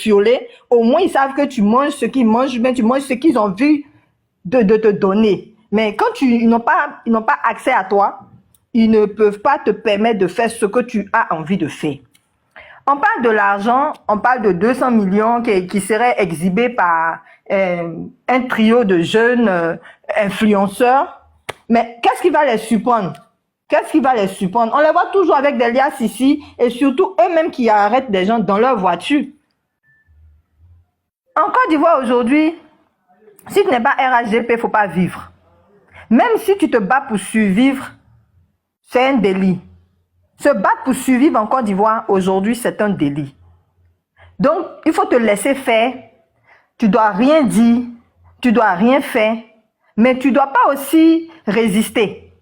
fioler, au moins ils savent que tu manges ce qu'ils mangent, mais tu manges ce qu'ils ont envie de te donner. Mais quand ils n'ont pas accès à toi, ils ne peuvent pas te permettre de faire ce que tu as envie de faire. On parle de l'argent, on parle de 200 millions qui seraient exhibés par un trio de jeunes influenceurs. Mais qu'est-ce qui va les surprendre? Qu'est-ce qui va les surprendre? On les voit toujours avec des liasses ici et surtout eux-mêmes qui arrêtent des gens dans leur voiture. En Côte d'Ivoire aujourd'hui, si tu n'es pas RHDP, il ne faut pas vivre. Même si tu te bats pour survivre, c'est un délit. Se battre pour survivre en Côte d'Ivoire, aujourd'hui, c'est un délit. Donc, il faut te laisser faire. Tu ne dois rien dire, tu ne dois rien faire, mais tu ne dois pas aussi résister.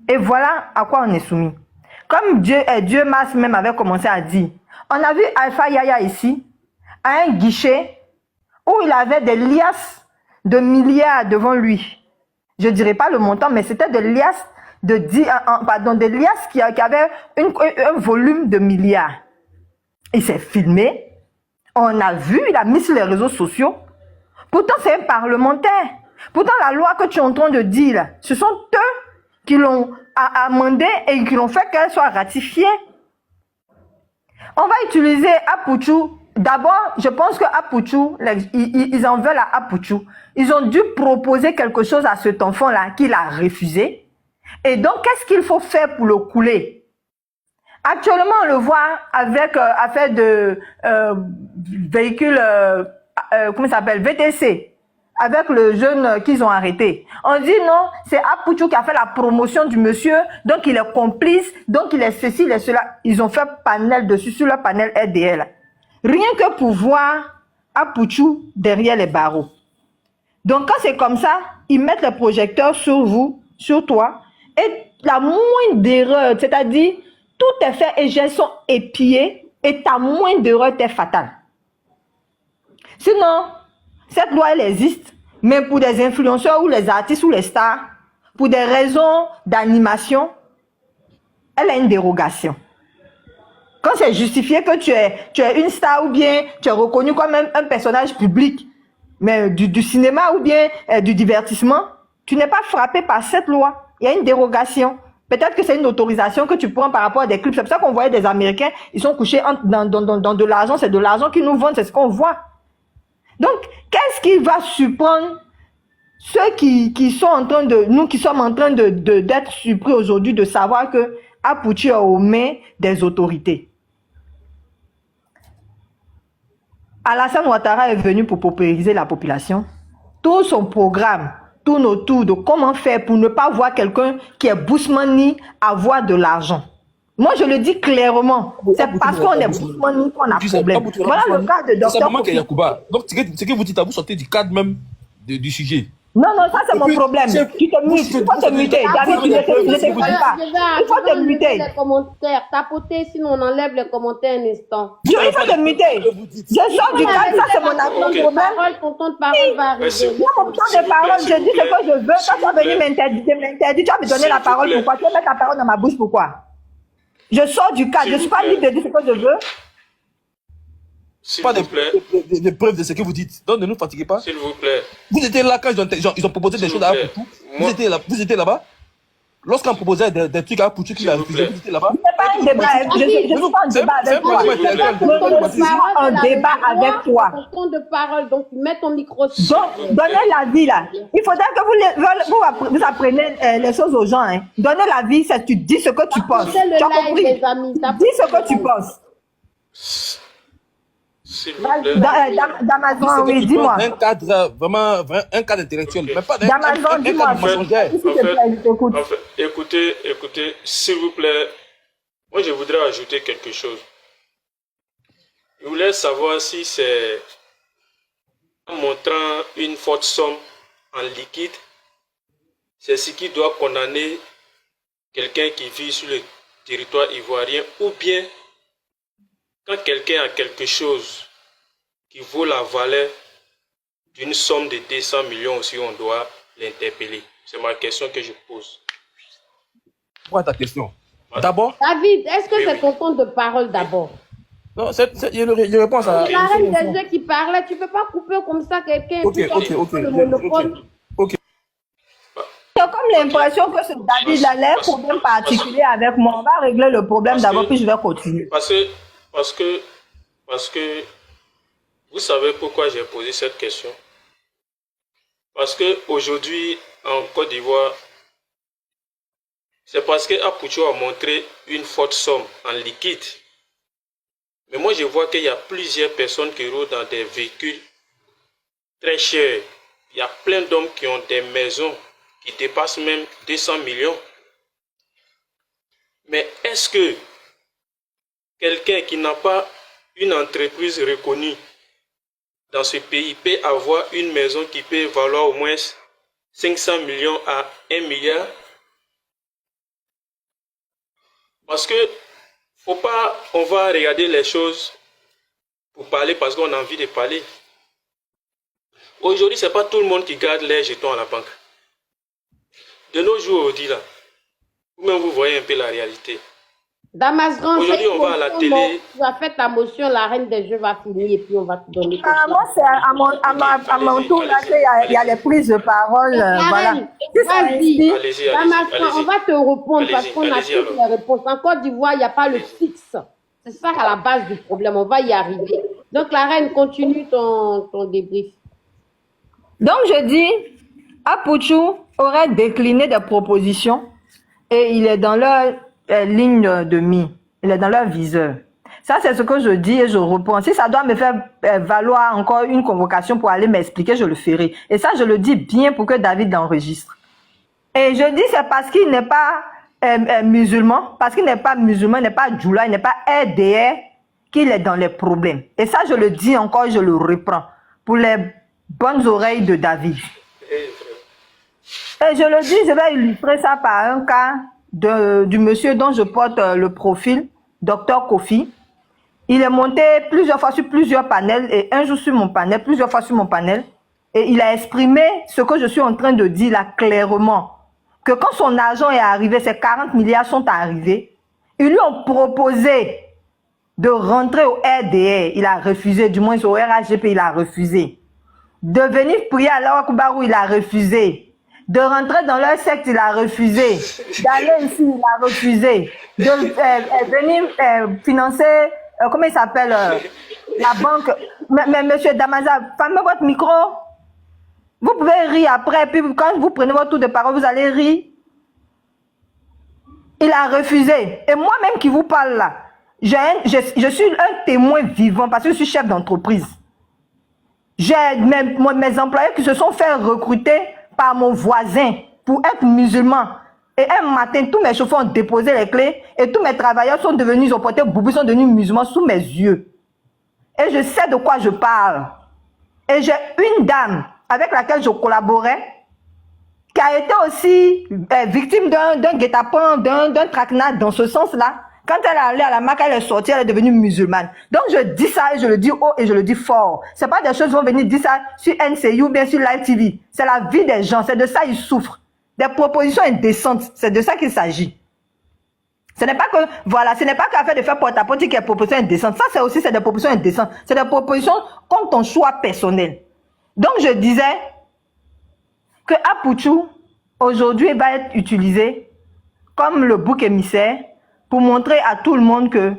Et voilà à quoi on est soumis. Comme Dieu Mas même avait commencé à dire, on a vu Alpha Yaya ici, à un guichet, où il avait des liasses de milliards devant lui. Je ne dirais pas le montant, mais c'était des liasses des liasses qui avaient un volume de milliards. Il s'est filmé, on a vu, il a mis sur les réseaux sociaux. Pourtant, c'est un parlementaire. Pourtant, la loi que tu es en train de dire, là, ce sont eux qui l'ont amendée et qui l'ont fait qu'elle soit ratifiée. On va utiliser Apouchou. D'abord, je pense que Apouchou, ils en veulent à Apouchou. Ils ont dû proposer quelque chose à cet enfant-là qu'il a refusé. Et donc, qu'est-ce qu'il faut faire pour le couler? Actuellement, on le voit avec affaire de véhicule, comment ça s'appelle, VTC, avec le jeune qu'ils ont arrêté. On dit non, c'est Apouchou qui a fait la promotion du monsieur, donc il est complice, donc il est ceci, il est cela. Ils ont fait panel dessus, sur le panel RDL. Rien que pour voir Apouchou derrière les barreaux. Donc, quand c'est comme ça, ils mettent le projecteur sur vous, sur toi, et la moindre erreur, c'est-à-dire, tout est fait et gestes sont épiés, et ta moindre erreur est fatale. Sinon, cette loi, elle existe, mais pour des influenceurs ou les artistes ou les stars, pour des raisons d'animation, elle a une dérogation. Quand c'est justifié que tu es une star ou bien tu es reconnu comme un personnage public, mais du cinéma ou bien du divertissement, tu n'es pas frappé par cette loi. Il y a une dérogation. Peut-être que c'est une autorisation que tu prends par rapport à des clips. C'est pour ça qu'on voyait des Américains, ils sont couchés dans de l'argent. C'est de l'argent qu'ils nous vendent, c'est ce qu'on voit. Donc, qu'est-ce qui va surprendre ceux qui sont en train de... Nous qui sommes en train d'être surpris aujourd'hui de savoir que Apouchou est aux mains des autorités. Alassane Ouattara est venu pour paupériser la population. Tout son programme tourne autour de comment faire pour ne pas voir quelqu'un qui est Bousmani avoir de l'argent. Moi, je le dis clairement. C'est parce qu'on est Bousmani qu'on a problème. Voilà le cas de Dr. C'est moment qu'il y a Yacouba. Donc, ce que vous dites, vous sortez du cadre même du sujet. Non, non, ça c'est mon problème. Tu te mutes, il faut te muter. David, tu ne t'exprimes pas. Il faut te muter. Les commentaires, tapoter, sinon on enlève les commentaires un instant. Il faut te muter. Je sors du cadre, ça c'est mon problème. Ton temps de parole va arriver. Moi, mon temps de parole, je dis ce que je veux. Quand tu vas venir m'interdire, tu vas me donner la parole. Pourquoi? Tu vas mettre la parole dans ma bouche, pourquoi? Je sors du cadre, je ne suis pas libre de dire ce que je veux. Pas des preuves de ce que vous dites. Donc ne nous fatiguez pas. S'il vous plaît. Vous étiez là quand ils ont proposé des choses à Apouchou. Vous étiez là-bas. Lorsqu'on proposait des trucs à Apouchou qu'il a refusé, vous étiez là-bas. Ce n'est pas un débat. Je ne suis pas en débat avec toi. Je suis en débat avec toi. Ton temps de parole, donc mets ton micro. Donc, donnez l'avis là. Il faudrait que vous appreniez les choses aux gens. Hein. Donnez l'avis, c'est tu dis ce que tu penses. Tu as compris? Dis ce que tu penses. D'Amazon, oui, dis-moi. Un cadre, vraiment, un cadre intellectuel, mais pas d'Amazon, dis-moi. Écoutez, s'il vous plaît, moi je voudrais ajouter quelque chose. Je voulais savoir si c'est en montrant une forte somme en liquide, c'est ce qui doit condamner quelqu'un qui vit sur le territoire ivoirien, ou bien quand quelqu'un a quelque chose qui vaut la valeur d'une somme de 200 millions aussi, on doit l'interpeller. C'est ma question que je pose. Pourquoi ta question? D'abord. David, est-ce que c'est ton temps de parole d'abord? Non, je réponds à... C'est la reine des jeux qui parlait. Tu ne peux pas couper comme ça quelqu'un Ok, et puis ok. le monopole. Ok. J'ai comme l'impression que ce David a l'air problème particulier avec moi. On va régler le problème d'abord, puis je vais continuer. Parce que vous savez pourquoi j'ai posé cette question. Parce que aujourd'hui en Côte d'Ivoire, c'est parce que Apoucho a montré une forte somme en liquide. Mais moi, je vois qu'il y a plusieurs personnes qui roulent dans des véhicules très chers. Il y a plein d'hommes qui ont des maisons qui dépassent même 200 millions. Mais est-ce que quelqu'un qui n'a pas une entreprise reconnue dans ce pays peut avoir une maison qui peut valoir au moins 500 millions à 1 milliard? Parce que faut pas, on va regarder les choses pour parler parce qu'on a envie de parler. Aujourd'hui, c'est pas tout le monde qui garde les jetons à la banque. De nos jours, on dit là, vous-même vous voyez un peu la réalité. Damas Grand, Aujourd'hui, on va à la télé. Tu as fait ta motion, la reine des jeux va finir et puis on va te donner. Moi, c'est à mon tour là qu'il y a les prises de parole. Voilà. Vas-y, Allez-y, Damas Grand, on va te répondre parce Allez-y, qu'on a allez-y, toutes les réponses. En Côte d'Ivoire, il n'y a pas le fixe. C'est ça à la base du problème. On va y arriver. Donc, la reine, continue ton débrief. Donc, je dis, Apouchou aurait décliné des propositions et il est dans leur ligne de mire. Il est dans leur viseur. Ça, c'est ce que je dis et je reprends. Si ça doit me faire valoir encore une convocation pour aller m'expliquer, je le ferai. Et ça, je le dis bien pour que David l'enregistre. Et je dis, c'est parce qu'il n'est pas musulman, parce qu'il n'est pas musulman, il n'est pas djoula, il n'est pas RDR, qu'il est dans les problèmes. Et ça, je le dis encore, je le reprends. Pour les bonnes oreilles de David. Et je le dis, je vais illustrer ça par un cas du monsieur dont je porte le profil, Dr Kofi. Il est monté plusieurs fois sur plusieurs panels et un jour sur mon panel, plusieurs fois sur mon panel. Et il a exprimé ce que je suis en train de dire là clairement. Que quand son argent est arrivé, ces 40 milliards sont arrivés, ils lui ont proposé de rentrer au RDR. Il a refusé, du moins au RHGP, il a refusé. De venir prier à l'Awakubarou, il a refusé. De rentrer dans leur secte, il a refusé. D'aller ici, il a refusé. De venir financer, comment il s'appelle, la banque. Mais monsieur Damaza, fermez votre micro. Vous pouvez rire après, puis quand vous prenez votre tour de parole, vous allez rire. Il a refusé. Et moi-même qui vous parle là, je suis un témoin vivant parce que je suis chef d'entreprise. J'ai mes employés qui se sont fait recruter par mon voisin pour être musulmans. Et un matin, tous mes chauffeurs ont déposé les clés et tous mes travailleurs sont devenus, ils ont porté boubou, sont devenus musulmans sous mes yeux. Et je sais de quoi je parle. Et j'ai une dame avec laquelle je collaborais qui a été aussi victime d'un guet-apens, d'un traquenard dans ce sens-là. Quand elle est allée à la Mac, elle est sortie, elle est devenue musulmane. Donc je dis ça et je le dis haut et je le dis fort. C'est pas des choses qui vont venir dire ça sur NCU ou bien sur Live TV. C'est la vie des gens, c'est de ça ils souffrent. Des propositions indécentes, c'est de ça qu'il s'agit. Ce n'est pas que, voilà, ce n'est pas qu'à faire de faire porte-à-porte qui est proposition indécente. Ça c'est aussi des propositions indécentes. C'est des propositions comme ton choix personnel. Donc je disais que Apouchou, aujourd'hui, va être utilisé comme le bouc émissaire pour montrer à tout le monde que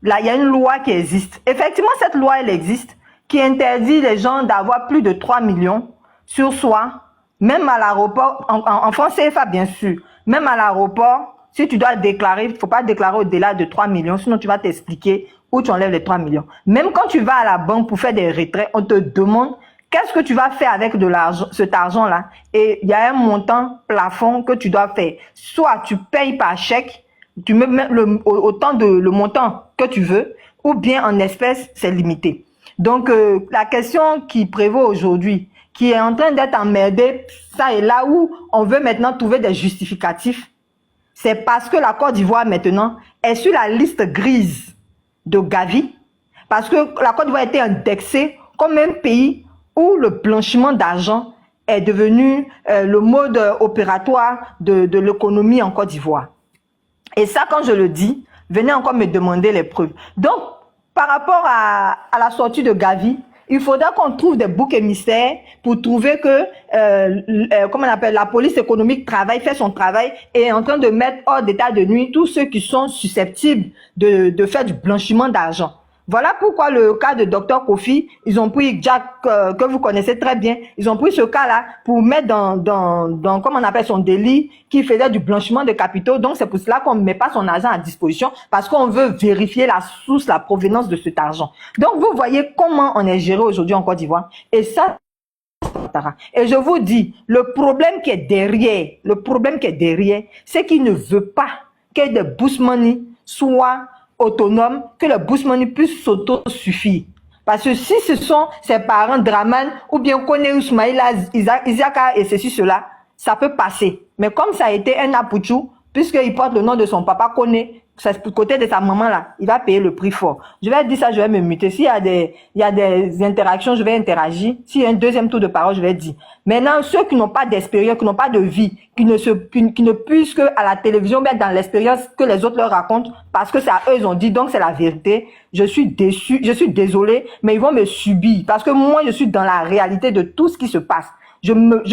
là, il y a une loi qui existe. Effectivement, cette loi, elle existe, qui interdit les gens d'avoir plus de 3 millions sur soi, même à l'aéroport, en France CFA, bien sûr. Même à l'aéroport, si tu dois déclarer, il ne faut pas déclarer au-delà de 3 millions, sinon tu vas t'expliquer où tu enlèves les 3 millions. Même quand tu vas à la banque pour faire des retraits, on te demande qu'est-ce que tu vas faire avec de l'argent, cet argent-là. Et il y a un montant plafond que tu dois faire. Soit tu payes par chèque, tu mets autant de le montant que tu veux, ou bien en espèces, c'est limité. Donc, la question qui prévaut aujourd'hui, qui est en train d'être emmerdée, ça est là où on veut maintenant trouver des justificatifs, c'est parce que la Côte d'Ivoire maintenant est sur la liste grise de Gavi, parce que la Côte d'Ivoire a été indexée comme un pays où le blanchiment d'argent est devenu le mode opératoire de l'économie en Côte d'Ivoire. Et ça, quand je le dis, venez encore me demander les preuves. Donc, par rapport à la sortie de Gavi, il faudra qu'on trouve des boucs émissaires pour trouver que, comment on appelle, la police économique fait son travail et est en train de mettre hors d'état de nuit tous ceux qui sont susceptibles de faire du blanchiment d'argent. Voilà pourquoi le cas de Dr Kofi, ils ont pris Jack, que vous connaissez très bien, ils ont pris ce cas-là pour mettre dans comment on appelle son délit, qui faisait du blanchiment de capitaux. Donc c'est pour cela qu'on ne met pas son argent à disposition, parce qu'on veut vérifier la source, la provenance de cet argent. Donc vous voyez comment on est géré aujourd'hui en Côte d'Ivoire. Et ça, et je vous dis, le problème qui est derrière, c'est qu'il ne veut pas que des boost money soient autonome, que le boost money puisse s'auto-suffire. Parce que si ce sont ses parents Draman ou bien Kone Ousmaïla, Isaka et ceci, cela, ça peut passer. Mais comme ça a été un Apouchou, puisqu'il porte le nom de son papa Kone, c'est côté de sa maman là, il va payer le prix fort. Je vais dire ça, je vais me muter. S'il y a des interactions, je vais interagir. S'il y a un deuxième tour de parole, je vais dire. Maintenant, ceux qui n'ont pas d'expérience, qui n'ont pas de vie, qui ne puissent que à la télévision mettre dans l'expérience que les autres leur racontent, parce que c'est à eux ils ont dit, donc c'est la vérité. Je suis déçu, je suis désolé, mais ils vont me subir parce que moi je suis dans la réalité de tout ce qui se passe. Je me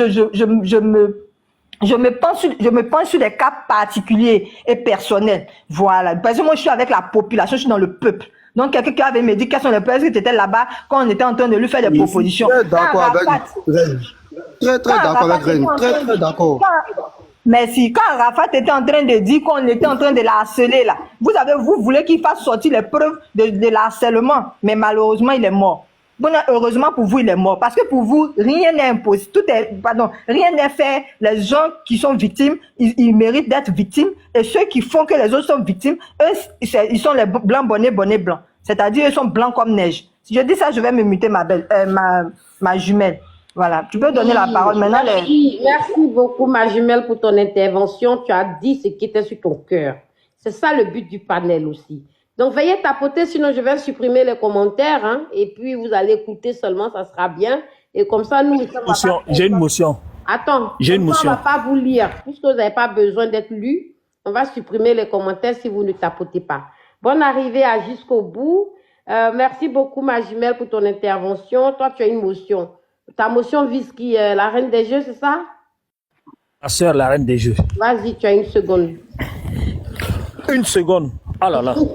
penche sur des cas particuliers et personnels. Voilà. Parce que moi, je suis avec la population, je suis dans le peuple. Donc, quelqu'un qui avait me dit quels sont les peuples qui étaient là-bas quand on était en train de lui faire des propositions. Très d'accord avec Reine. Très d'accord avec Reine. Très d'accord. Merci. Quand Rafat était en train de dire qu'on était en train de la harceler, là, vous voulez qu'il fasse sortir les preuves de l'harcèlement. Mais malheureusement, il est mort. Bon, heureusement pour vous, il est mort. Parce que pour vous, rien n'est imposé. Rien n'est fait. Les gens qui sont victimes, ils méritent d'être victimes. Et ceux qui font que les autres sont victimes, eux, ils sont les blancs bonnets blancs. C'est-à-dire, ils sont blancs comme neige. Si je dis ça, je vais me muter ma jumelle. Voilà. Tu peux donner la parole maintenant. Merci beaucoup, ma jumelle, pour ton intervention. Tu as dit ce qui était sur ton cœur. C'est ça le but du panel aussi. Donc, veuillez tapoter, sinon je vais supprimer les commentaires, hein, et puis vous allez écouter seulement, ça sera bien. Et comme ça, nous... J'ai une motion. Attends, j'ai une motion. On ne va pas vous lire. Puisque vous n'avez pas besoin d'être lu, on va supprimer les commentaires si vous ne tapotez pas. Bonne arrivée à jusqu'au bout. Merci beaucoup, ma jumelle, pour ton intervention. Toi, tu as une motion. Ta motion vise qui? La reine des jeux, c'est ça? Ma soeur, la reine des jeux. Vas-y, tu as une seconde. Une seconde. Ah là là. C'est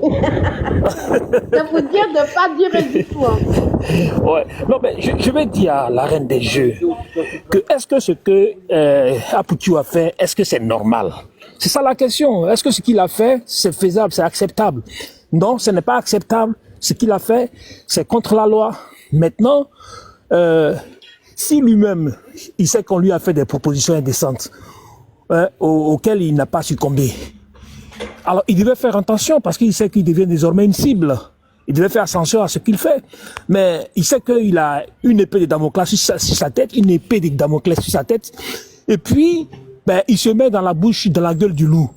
pour dire de ne pas dire du tout. Hein. Ouais. Non, mais je vais dire à la reine des jeux que est-ce que ce que Apouchou a fait, est-ce que c'est normal? C'est ça la question. Est-ce que ce qu'il a fait, c'est faisable, c'est acceptable? Non, ce n'est pas acceptable. Ce qu'il a fait, c'est contre la loi. Maintenant, si lui-même, il sait qu'on lui a fait des propositions indécentes auxquelles il n'a pas succombé, alors il devait faire attention parce qu'il sait qu'il devient désormais une cible. Il devait faire attention à ce qu'il fait. Mais il sait qu'il a une épée de Damoclès sur sa tête, une épée de Damoclès sur sa tête. Et puis, il se met dans la bouche, dans la gueule du loup.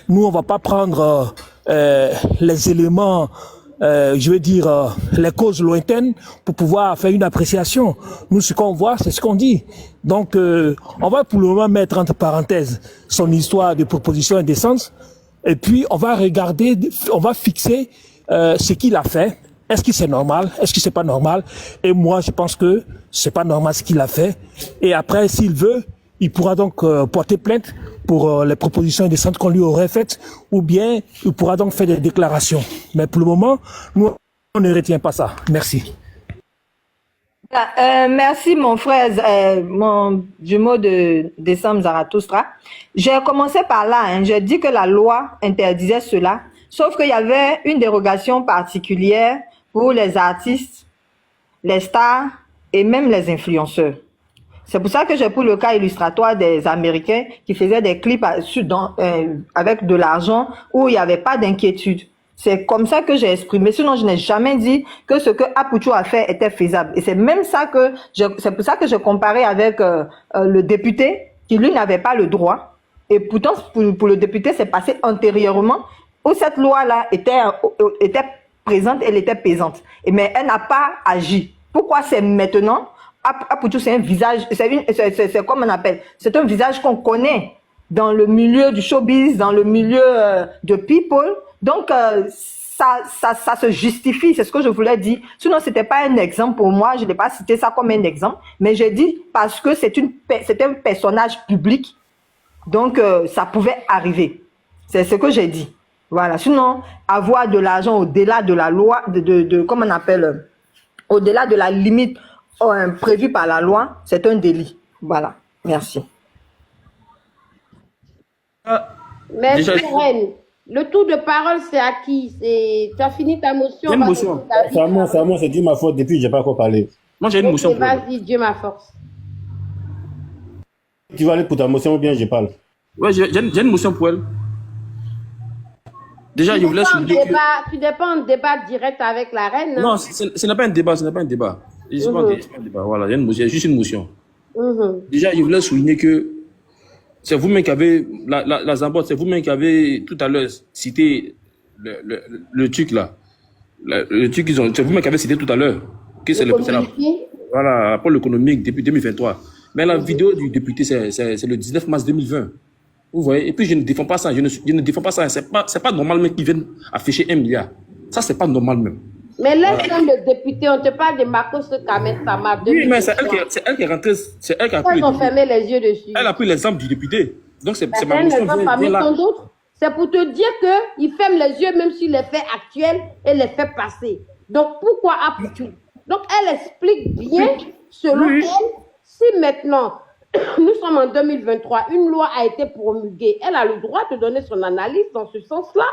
Nous, on va pas prendre les éléments, je veux dire, les causes lointaines pour pouvoir faire une appréciation. Nous, ce qu'on voit, c'est ce qu'on dit. Donc, on va pour le moment mettre entre parenthèses son histoire de proposition indécente. Et puis, on va regarder, on va fixer ce qu'il a fait. Est-ce que c'est normal? Est-ce que c'est pas normal? Et moi, je pense que c'est pas normal ce qu'il a fait. Et après, s'il veut, il pourra donc porter plainte pour les propositions indécentes qu'on lui aurait faites, ou bien il pourra donc faire des déclarations. Mais pour le moment, nous, on ne retient pas ça. Merci. Merci mon frère, mon jumeau de décembre Zarathustra. J'ai commencé par là, hein. J'ai dit que la loi interdisait cela, sauf qu'il y avait une dérogation particulière pour les artistes, les stars et même les influenceurs. C'est pour ça que j'ai pris le cas illustratoire des Américains qui faisaient des clips avec de l'argent où il n'y avait pas d'inquiétude. C'est comme ça que j'ai exprimé. Sinon, je n'ai jamais dit que ce que Apouchou a fait était faisable. Et c'est même ça c'est pour ça que je comparais avec le député qui, lui, n'avait pas le droit. Et pourtant, pour le député, c'est passé antérieurement où cette loi-là était présente, elle était pesante. Mais elle n'a pas agi. Pourquoi c'est maintenant? Apouchou, c'est un visage, c'est comme on appelle, c'est un visage qu'on connaît dans le milieu du showbiz, dans le milieu de people. Donc, ça se justifie, c'est ce que je voulais dire. Sinon, c'était pas un exemple pour moi, je n'ai pas cité ça comme un exemple, mais j'ai dit parce que c'était un personnage public, donc ça pouvait arriver. C'est ce que j'ai dit. Voilà. Sinon, avoir de l'argent au-delà de la loi, comment on appelle, au-delà de la limite prévue par la loi, c'est un délit. Voilà. Merci. Merci, Déjà, Reine. Le tour de parole, c'est à qui? Tu as fini ta motion? J'ai une motion. C'est à moi, c'est dit ma faute. Depuis, j'ai pas encore parlé. Moi, j'ai une motion Ok, pour elle. vas-y, Dieu ma force. Tu vas aller pour ta motion ou bien je parle? Ouais, j'ai une motion pour elle. Déjà, je voulais souligner que... Tu n'es pas en débat direct avec la reine. Non, ce n'est pas un débat, ce n'est pas un débat. C'est pas un débat. Voilà, j'ai juste une motion. Déjà, je voulais souligner que c'est vous-même qui avez, la Zambotte, c'est vous-même qui avez tout à l'heure cité le truc là. Le truc qu'ils ont, c'est vous-même qui avez cité tout à l'heure. Que c'est voilà, rapport économique depuis 2023. Mais la vidéo du député, c'est le 19 mars 2020. Vous voyez? Et puis, je ne défends pas ça. Je ne défends pas ça. C'est pas normal même qu'ils viennent afficher 1 milliard. Ça, c'est pas normal même. Mais laisse le député, on te parle de Marcos Kamet Sama. Oui, mais c'est elle qui est rentrée. C'est elle qui a pris. Ils ont fermé les yeux dessus. Elle a pris l'exemple du député. Donc, c'est ma Elle motion. ne va pas mettre tant d'autres. C'est pour te dire qu'il ferme les yeux même sur les faits actuels et les faits passés. Donc, pourquoi Apoutou? Donc, elle explique bien, selon elle, si maintenant, nous sommes en 2023, une loi a été promulguée, elle a le droit de donner son analyse dans ce sens-là.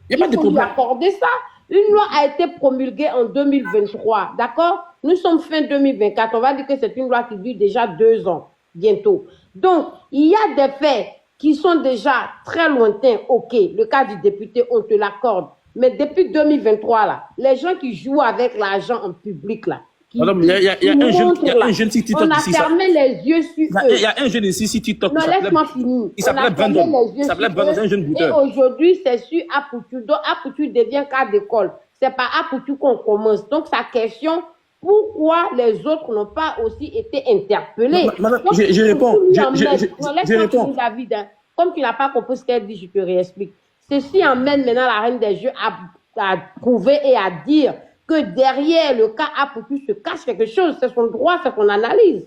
Il n'y a pas de faut lui problème. accorder ça. Une loi a été promulguée en 2023, d'accord? Nous sommes fin 2024, on va dire que c'est une loi qui dure déjà 2 ans, bientôt. Donc, il y a des faits qui sont déjà très lointains, ok, le cas du député, on te l'accorde. Mais depuis 2023, là, les gens qui jouent avec l'argent en public, là, Madame, il y a un jeune sur TikTok on a ici. fermé les yeux sur eux. Il y a un jeune ici sur TikTok. Non, laisse-moi finir. Il s'appelait Brandon. Il s'appelait Brandon, c'est un jeune Et bouteur. aujourd'hui, c'est sur Apoutou. Donc, Apoutou devient cas d'école. C'est par Apoutou qu'on commence. Donc, sa question, pourquoi les autres n'ont pas aussi été interpellés? Madame, Donc, je réponds. non, Je laisse-moi réponds. finir, David. Hein. Comme tu n'as pas compris ce qu'elle dit, je te réexplique. Ceci emmène maintenant la reine des jeux à prouver et à dire que derrière le cas Apoutou se cache quelque chose. C'est son droit, c'est son analyse.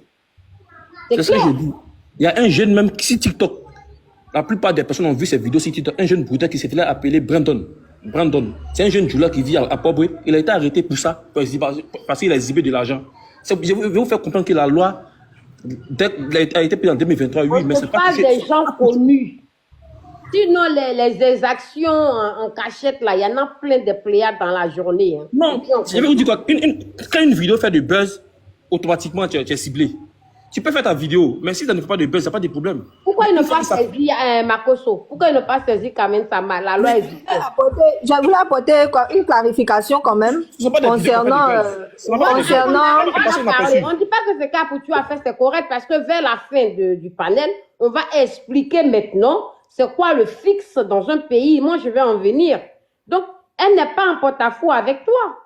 C'est ce que je dis. Il y a un jeune même sur TikTok. La plupart des personnes ont vu ces vidéos sur TikTok. Un jeune bouteur qui s'est fait appeler Brandon. Brandon. C'est un jeune joueur qui vit à Pobré. Il a été arrêté pour ça, parce qu'il a exhibé de l'argent. Je vais vous faire comprendre que la loi a été prise en 2023. Oui, mais c'est pas des gens connus. Sinon, les exactions en cachette, là, il y en a plein de pléiades dans la journée. Hein. Non, je vais vous dire quoi. Quand une vidéo fait du buzz, automatiquement, tu es ciblé. Tu peux faire ta vidéo, mais si ça ne fait pas de buzz, il n'y a pas de problème. Pourquoi il ne pas saisi Makoso? Pourquoi il ne pas saisi Kamen Sama? La loi existe. Je voulais apporter une clarification quand même concernant... On ne dit pas que ce cas pour tu as fait, c'est correct, parce que vers la fin du panel, on va expliquer maintenant c'est quoi le fixe dans un pays. Moi, je vais en venir. Donc, elle n'est pas en porte-à-faux avec toi.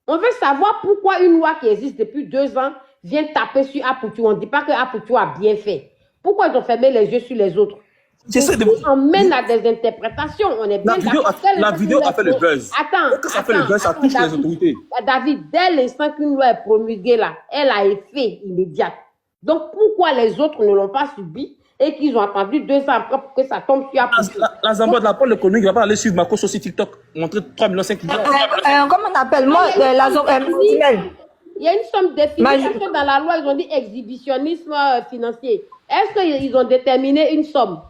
On veut savoir pourquoi une loi qui existe depuis 2 ans vient taper sur Apoutou. On ne dit pas que Apoutou a bien fait. Pourquoi ils ont fermé les yeux sur les autres? On mène à des interprétations. On est bien la vidéo a fait le buzz. Attends. Ça fait le buzz, ça touche les autorités. David, dès l'instant qu'une loi est promulguée là, elle a effet immédiat. Donc, pourquoi les autres ne l'ont pas subi et qu'ils ont attendu 2 ans après pour que ça tombe sur Apoutou? La Zambotte, la pôle économique, ne va pas aller suivre Marcos sur TikTok, montrer 3 millions 5 millions. Comment on appelle? Moi, il y a une somme définie parce que dans la loi, ils ont dit exhibitionnisme financier. Est-ce qu'ils ont déterminé une somme?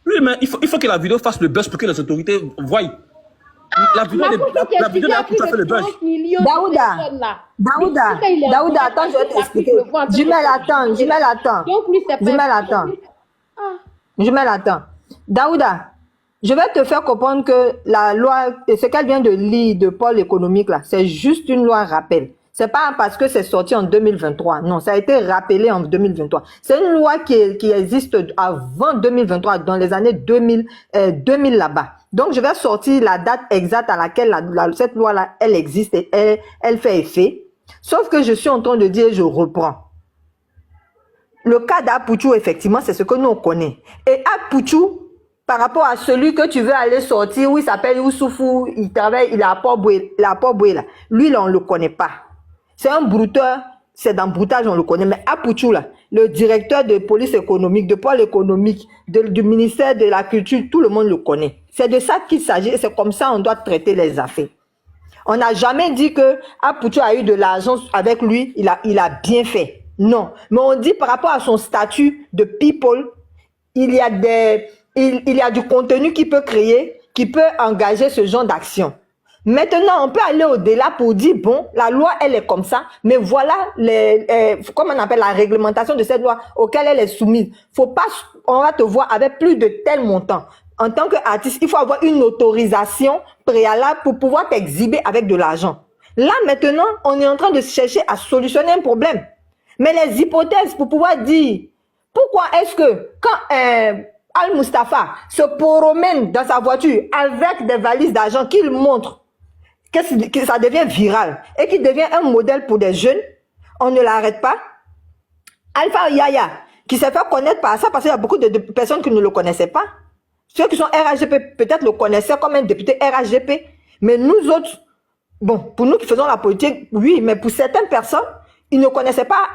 Oui, mais il faut que la vidéo fasse le buzz pour que les autorités voient. La vidéo a tout fait le buzz. Daouda, attends, je vais t'expliquer. Jumel, attends. Daouda, je vais te faire comprendre que la loi, ce qu'elle vient de lire de pôle économique, là, c'est juste une loi rappel. C'est pas parce que c'est sorti en 2023. Non, ça a été rappelé en 2023. C'est une loi qui existe avant 2023, dans les années 2000 là-bas. Donc, je vais sortir la date exacte à laquelle cette loi-là, elle existe et elle fait effet. Sauf que je suis en train de dire, je reprends. Le cas d'Apoutou, effectivement, c'est ce que nous on connaît. Et Apoutou, par rapport à celui que tu veux aller sortir, où il s'appelle Youssoufou, il travaille, il est à Port-Boué, là. Lui, là, on ne le connaît pas. C'est un brouteur, c'est dans broutage, on le connaît. Mais Apouchou, là, le directeur de police économique, de pôle économique, du ministère de la Culture, tout le monde le connaît. C'est de ça qu'il s'agit et c'est comme ça on doit traiter les affaires. On n'a jamais dit que Apouchou a eu de l'argent avec lui, il a bien fait. Non. Mais on dit par rapport à son statut de people, il y a du contenu qu'il peut créer, qui peut engager ce genre d'action. Maintenant, on peut aller au-delà pour dire, bon, la loi, elle est comme ça, mais voilà, comment on appelle la réglementation de cette loi auquel elle est soumise. Faut pas, on va te voir avec plus de tel montant. En tant qu'artiste, il faut avoir une autorisation préalable pour pouvoir t'exhiber avec de l'argent. Là, maintenant, on est en train de chercher à solutionner un problème. Mais les hypothèses pour pouvoir dire, pourquoi est-ce que quand Al-Mustafa se promène dans sa voiture avec des valises d'argent qu'il montre, que ça devient viral et qu'il devient un modèle pour des jeunes, on ne l'arrête pas. Alpha Yaya, qui s'est fait connaître par ça parce qu'il y a beaucoup de personnes qui ne le connaissaient pas. Ceux qui sont RHGP peut-être le connaissaient comme un député RHGP, mais nous autres, bon, pour nous qui faisons la politique, oui, mais pour certaines personnes, ils ne connaissaient pas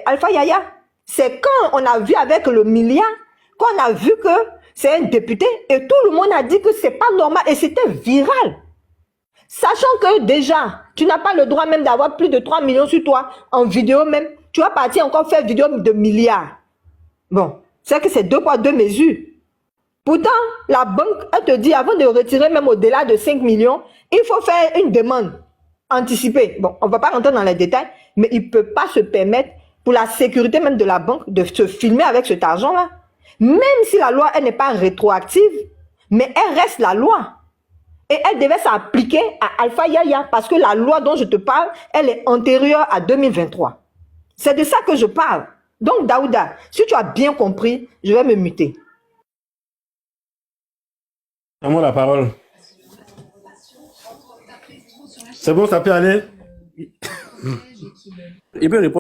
Alpha Yaya. C'est quand on a vu avec le milliard, qu'on a vu que c'est un député et tout le monde a dit que c'est pas normal et c'était viral. Sachant que déjà, tu n'as pas le droit même d'avoir plus de 3 millions sur toi, en vidéo même. Tu vas partir encore faire vidéo de milliards. Bon, c'est que c'est 2 poids 2 mesures. Pourtant, la banque, elle te dit, avant de retirer même au-delà de 5 millions, il faut faire une demande anticipée. Bon, on ne va pas rentrer dans les détails, mais il ne peut pas se permettre, pour la sécurité même de la banque, de se filmer avec cet argent-là. Même si la loi, elle n'est pas rétroactive, mais elle reste la loi. Et elle devait s'appliquer à Alpha Yaya parce que la loi dont je te parle, elle est antérieure à 2023. C'est de ça que je parle. Donc, Daouda, si tu as bien compris, je vais me muter. À moi la parole. C'est bon, ça peut aller? Il peut répondre.